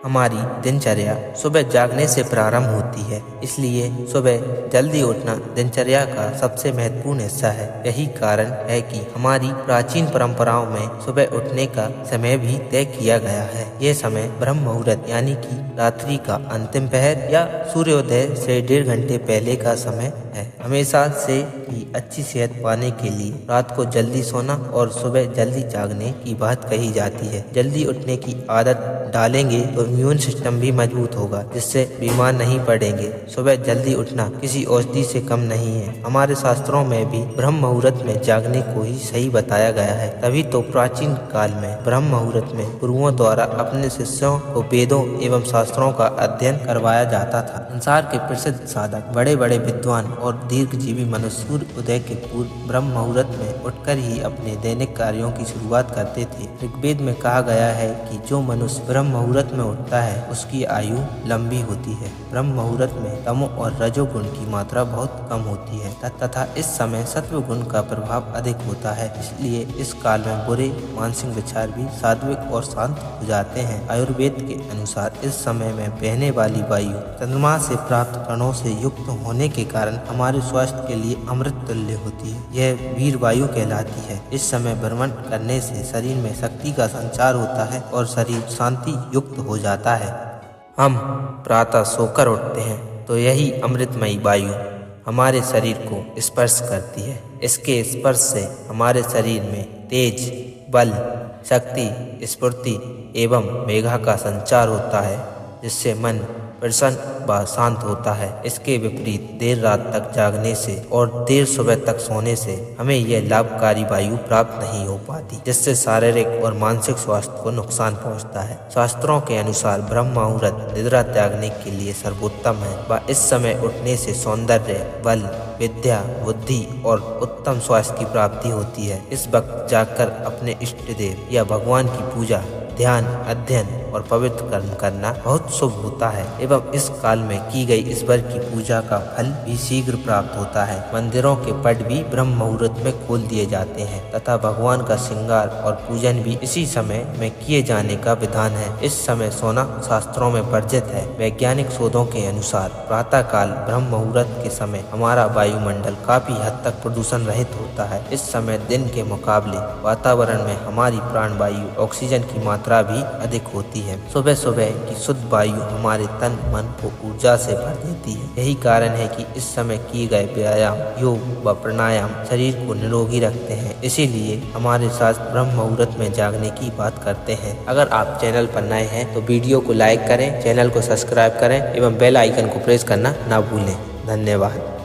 हमारी दिनचर्या सुबह जागने से प्रारंभ होती है, इसलिए सुबह जल्दी उठना दिनचर्या का सबसे महत्वपूर्ण हिस्सा है। यही कारण है कि हमारी प्राचीन परंपराओं में सुबह उठने का समय भी तय किया गया है। ये समय ब्रह्म मुहूर्त यानी कि रात्रि का अंतिम पहर या सूर्योदय से 1.5 घंटे पहले का समय है। हमेशा से ही अच्छी सेहत पाने के लिए रात को जल्दी सोना और सुबह जल्दी जागने की बात कही जाती है। जल्दी उठने की आदत डालेंगे तो इम्यून सिस्टम भी मजबूत होगा, जिससे बीमार नहीं पड़ेंगे। सुबह जल्दी उठना किसी औषधि से कम नहीं है। हमारे शास्त्रों में भी ब्रह्म मुहूर्त में जागने को ही सही बताया गया है। तभी तो प्राचीन काल में ब्रह्म मुहूर्त में गुरुओं द्वारा अपने शिष्यों को वेदों एवं शास्त्रों का अध्ययन करवाया जाता था। संसार के प्रसिद्ध साधक, बड़े बड़े विद्वान और दीर्घजीवी मनुष्य सूर्य उदय के पूर्व ब्रह्म मुहूर्त में उठकर ही अपने दैनिक कार्यों की शुरुआत करते थे। ऋग्वेद में कहा गया है कि जो मनुष्य ब्रह्म मुहूर्त में उठता है उसकी आयु लंबी होती है। ब्रह्म मुहूर्त में तमो और रजोगुण की मात्रा बहुत कम होती है तथा इस समय सत्व गुण का प्रभाव अधिक होता है। इसलिए इस काल में बुरे मानसिक विचार भी सात्विक और शांत हो जाते हैं। आयुर्वेद के अनुसार इस समय में बहने वाली वायु चंद्रमा से प्राप्त कणों से युक्त होने के कारण हमारे स्वास्थ्य के लिए अमृत तुल्य होती है। यह वीर वायु कहलाती है। इस समय भ्रमण करने से शरीर में शक्ति का संचार होता है और शरीर शांति युक्त हो जाता है। हम प्रातः सोकर उठते हैं तो यही अमृतमयी वायु हमारे शरीर को स्पर्श करती है। इसके स्पर्श से हमारे शरीर में तेज, बल, शक्ति, स्फूर्ति एवं मेघा का संचार होता है, जिससे मन प्रसन्न व शांत होता है। इसके विपरीत देर रात तक जागने से और देर सुबह तक सोने से हमें यह लाभकारी वायु प्राप्त नहीं हो पाती, जिससे शारीरिक और मानसिक स्वास्थ्य को नुकसान पहुंचता है। शास्त्रों के अनुसार ब्रह्म मुहूर्त निद्रा त्यागने के लिए सर्वोत्तम है व इस समय उठने से सौंदर्य, बल, विद्या, बुद्धि और उत्तम स्वास्थ्य की प्राप्ति होती है। इस वक्त जागकर अपने इष्ट देव या भगवान की पूजा, ध्यान, अध्ययन और पवित्र कर्म करना बहुत शुभ होता है एवं इस काल में की गई ईश्वर की पूजा का फल भी शीघ्र प्राप्त होता है। मंदिरों के पट भी ब्रह्म मुहूर्त में खोल दिए जाते हैं तथा भगवान का श्रृंगार और पूजन भी इसी समय में किए जाने का विधान है। इस समय सोना शास्त्रों में वर्जित है। वैज्ञानिक शोधों के अनुसार प्रातः काल ब्रह्म मुहूर्त के समय हमारा वायुमंडल काफी हद तक प्रदूषण रहित होता है। इस समय दिन के मुकाबले वातावरण में हमारी प्राणवायु ऑक्सीजन की मात्रा भी अधिक होती है। सुबह सुबह की शुद्ध वायु हमारे तन मन को ऊर्जा से भर देती है। यही कारण है कि इस समय किए गए व्यायाम, योग व प्राणायाम शरीर को निरोगी रखते हैं। इसीलिए हमारे शास्त्र ब्रह्म मुहूर्त में जागने की बात करते हैं। अगर आप चैनल पर नए हैं तो वीडियो को लाइक करें, चैनल को सब्सक्राइब करें एवं बेल आइकन को प्रेस करना ना भूलें। धन्यवाद।